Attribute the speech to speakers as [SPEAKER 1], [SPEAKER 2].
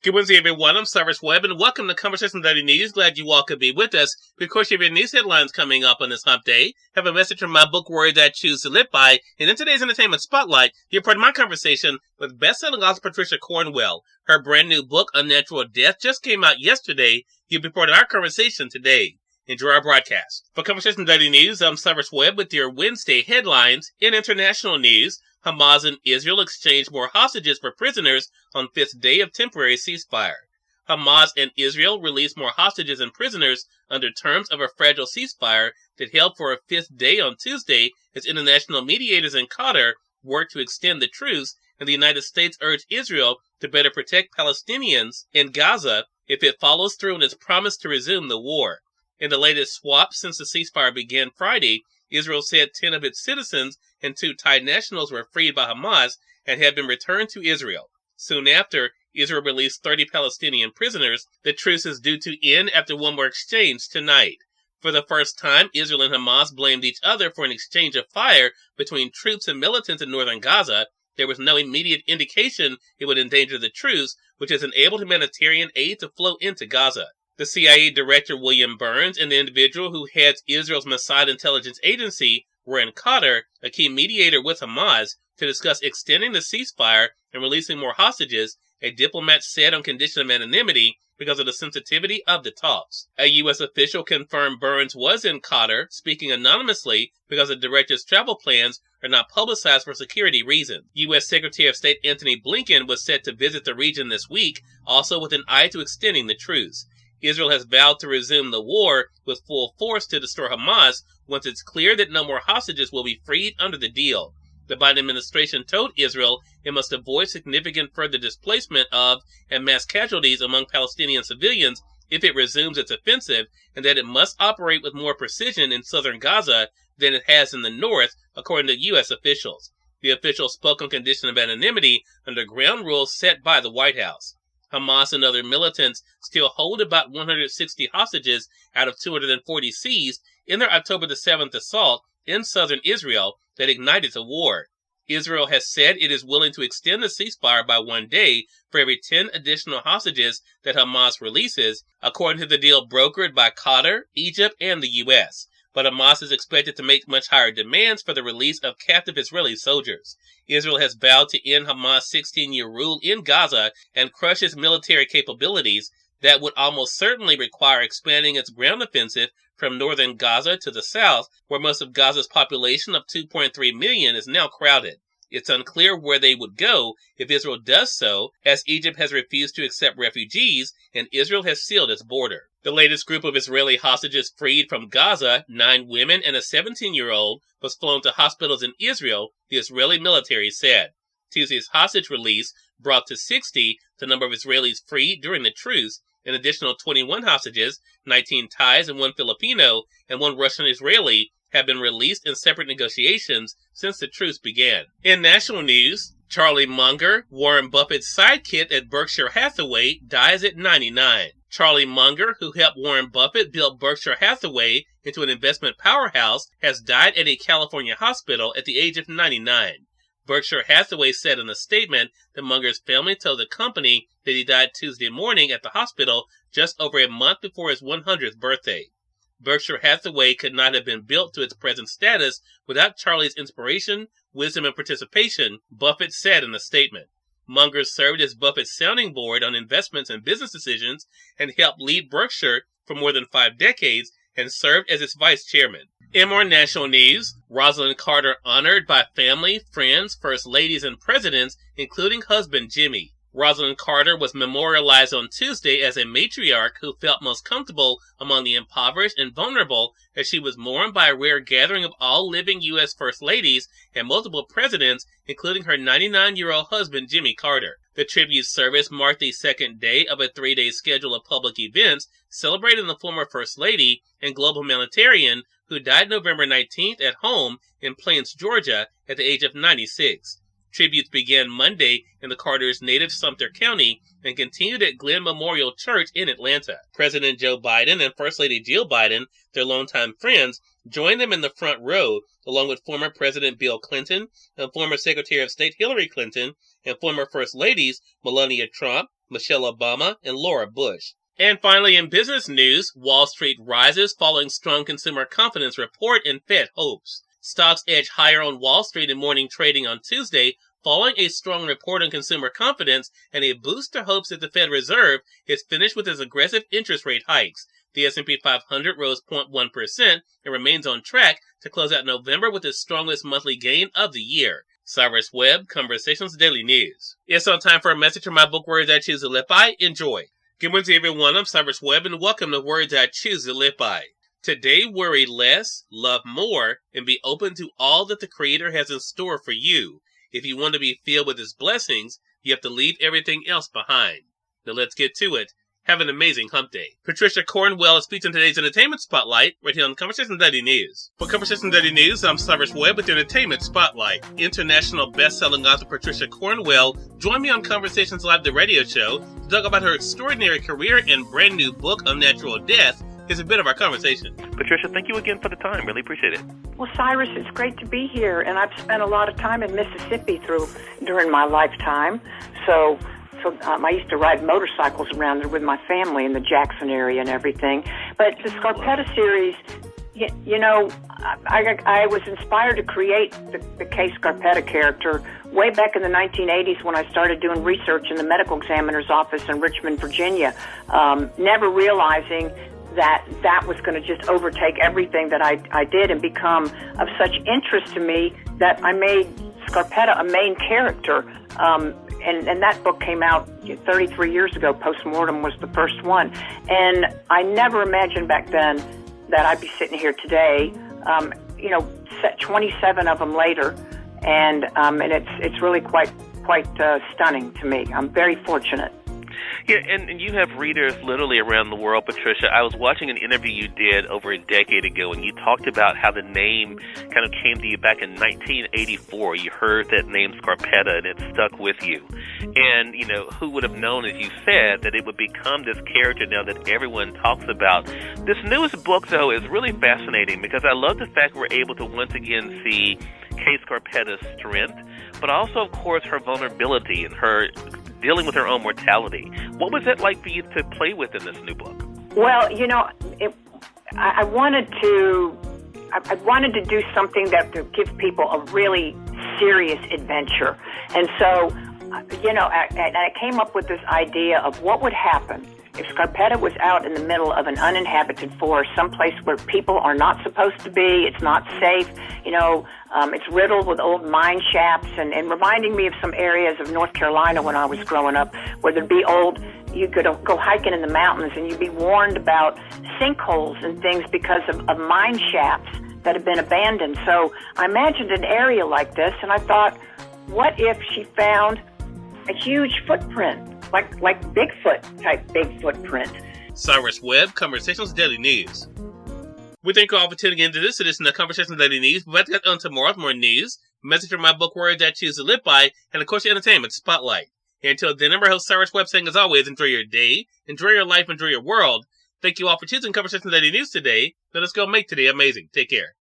[SPEAKER 1] Good Wednesday, everyone. I'm Cyrus Webb, and welcome to Conversation Daily News. Glad you all could be with us. Of course, you have your news headlines coming up on this hump day. Have a message from my book, Words I Choose to Live By. And in today's Entertainment Spotlight, you're part of my conversation with best-selling author Patricia Cornwell. Her brand new book, Unnatural Death, just came out yesterday. You'll be part of our conversation today. Enjoy our broadcast. For Conversation Daily News, I'm Cyrus Webb with your Wednesday headlines. In international news, Hamas and Israel exchange more hostages for prisoners on fifth day of temporary ceasefire. Hamas and Israel released more hostages and prisoners under terms of a fragile ceasefire that held for a fifth day on Tuesday as international mediators in Qatar worked to extend the truce, and the United States urged Israel to better protect Palestinians in Gaza if it follows through on its promise to resume the war. In the latest swap since the ceasefire began Friday, Israel said 10 of its citizens and 2 Thai nationals were freed by Hamas and had been returned to Israel. Soon after, Israel released 30 Palestinian prisoners. The truce is due to end after one more exchange tonight. For the first time, Israel and Hamas blamed each other for an exchange of fire between troops and militants in northern Gaza. There was no immediate indication it would endanger the truce, which has enabled humanitarian aid to flow into Gaza. The CIA Director William Burns and the individual who heads Israel's Mossad intelligence agency were in Qatar, a key mediator with Hamas, to discuss extending the ceasefire and releasing more hostages, a diplomat said on condition of anonymity because of the sensitivity of the talks. A U.S. official confirmed Burns was in Qatar, speaking anonymously because the director's travel plans are not publicized for security reasons. U.S. Secretary of State Antony Blinken was set to visit the region this week, also with an eye to extending the truce. Israel has vowed to resume the war with full force to destroy Hamas once it's clear that no more hostages will be freed under the deal. The Biden administration told Israel it must avoid significant further displacement of and mass casualties among Palestinian civilians if it resumes its offensive, and that it must operate with more precision in southern Gaza than it has in the north, according to U.S. officials. The official spoke on condition of anonymity under ground rules set by the White House. Hamas and other militants still hold about 160 hostages out of 240 seized in their October the 7th assault in southern Israel that ignited the war. Israel has said it is willing to extend the ceasefire by 1 day for every 10 additional hostages that Hamas releases, according to the deal brokered by Qatar, Egypt, and the U.S. But Hamas is expected to make much higher demands for the release of captive Israeli soldiers. Israel has vowed to end Hamas' 16-year rule in Gaza and crush its military capabilities. That would almost certainly require expanding its ground offensive from northern Gaza to the south, where most of Gaza's population of 2.3 million is now crowded. It's unclear where they would go if Israel does so, as Egypt has refused to accept refugees and Israel has sealed its border. The latest group of Israeli hostages freed from Gaza, 9 women and a 17-year-old, was flown to hospitals in Israel, the Israeli military said. Tuesday's hostage release brought to 60 the number of Israelis freed during the truce. An additional 21 hostages, 19 Thais and 1 Filipino, and 1 Russian Israeli, have been released in separate negotiations since the truce began. In national news, Charlie Munger, Warren Buffett's sidekick at Berkshire Hathaway, dies at 99. Charlie Munger, who helped Warren Buffett build Berkshire Hathaway into an investment powerhouse, has died at a California hospital at the age of 99. Berkshire Hathaway said in a statement that Munger's family told the company that he died Tuesday morning at the hospital just over a month before his 100th birthday. Berkshire Hathaway could not have been built to its present status without Charlie's inspiration, wisdom, and participation, Buffett said in a statement. Munger served as Buffett's sounding board on investments and business decisions and helped lead Berkshire for more than 5 decades and served as its vice chairman. In more national news, Rosalynn Carter honored by family, friends, first ladies, and presidents, including husband Jimmy. Rosalynn Carter was memorialized on Tuesday as a matriarch who felt most comfortable among the impoverished and vulnerable, as she was mourned by a rare gathering of all living U.S. First Ladies and multiple presidents, including her 99-year-old husband Jimmy Carter. The tribute service marked the second day of a 3-day schedule of public events celebrating the former First Lady and global humanitarian who died November 19th at home in Plains, Georgia, at the age of 96. Tributes began Monday in the Carter's native Sumter County and continued at Glenn Memorial Church in Atlanta. President Joe Biden and First Lady Jill Biden, their longtime friends, joined them in the front row, along with former President Bill Clinton and former Secretary of State Hillary Clinton and former First Ladies Melania Trump, Michelle Obama, and Laura Bush. And finally, in business news, Wall Street rises following strong consumer confidence report and Fed hopes. Stocks edge higher on Wall Street in morning trading on Tuesday, following a strong report on consumer confidence and a boost to hopes that the Fed Reserve is finished with its aggressive interest rate hikes. The S&P 500 rose 0.1% and remains on track to close out November with its strongest monthly gain of the year. Cyrus Webb, Conversations Daily News. It's now time for a message from my book, Words I Choose to Live By. Enjoy. Good morning to everyone. I'm Cyrus Webb, and welcome to Words I Choose to Live By. Today, worry less, love more, and be open to all that the Creator has in store for you. If you want to be filled with His blessings, you have to leave everything else behind. Now let's get to it. Have an amazing hump day. Patricia Cornwell speaks in today's Entertainment Spotlight, right here on Conversation Daily News. For Conversation Daily News, I'm Cyrus Webb with the Entertainment Spotlight. International best-selling author Patricia Cornwell joined me on Conversations Live, the radio show, to talk about her extraordinary career and brand new book, Unnatural Death. Here's a bit of our conversation.
[SPEAKER 2] Patricia, thank you again for the time. Really appreciate it.
[SPEAKER 3] Well, Cyrus, it's great to be here, and I've spent a lot of time in Mississippi during my lifetime. So I used to ride motorcycles around there with my family in the Jackson area and everything. But the Scarpetta series, you know, I was inspired to create the Kay Scarpetta character way back in the 1980s when I started doing research in the medical examiner's office in Richmond, Virginia, never realizing that was going to just overtake everything that I did and become of such interest to me that I made Scarpetta a main character. And that book came out 33 years ago. Postmortem was the first one. And I never imagined back then that I'd be sitting here today, 27 of them later. And it's really quite stunning to me. I'm very fortunate.
[SPEAKER 2] Yeah, and you have readers literally around the world, Patricia. I was watching an interview you did over a decade ago, and you talked about how the name kind of came to you back in 1984. You heard that name Scarpetta, and it stuck with you. And, who would have known, as you said, that it would become this character now that everyone talks about. This newest book, though, is really fascinating because I love the fact we're able to once again see Kay Scarpetta's strength, but also, of course, her vulnerability and her dealing with her own mortality. What was that like for you to play with in this new book?
[SPEAKER 3] Well, I wanted to do something that would give people a really serious adventure. And so, I came up with this idea of what would happen if Scarpetta was out in the middle of an uninhabited forest, someplace where people are not supposed to be, it's not safe, it's riddled with old mine shafts and reminding me of some areas of North Carolina when I was growing up, where there'd be you could go hiking in the mountains and you'd be warned about sinkholes and things because of mine shafts that had been abandoned. So I imagined an area like this, and I thought, what if she found a huge footprint? Like Bigfoot-type big footprint.
[SPEAKER 1] Cyrus Webb, Conversations Daily News. We thank you all for tuning in to this edition of Conversations Daily News. We'll get on tomorrow with more news, message from my book, Words I Choose to Live By, and of course, your Entertainment Spotlight. And until then, I'm your host, Cyrus Webb, saying as always, enjoy your day, enjoy your life, enjoy your world. Thank you all for choosing Conversations Daily News today. Let us go make today amazing. Take care.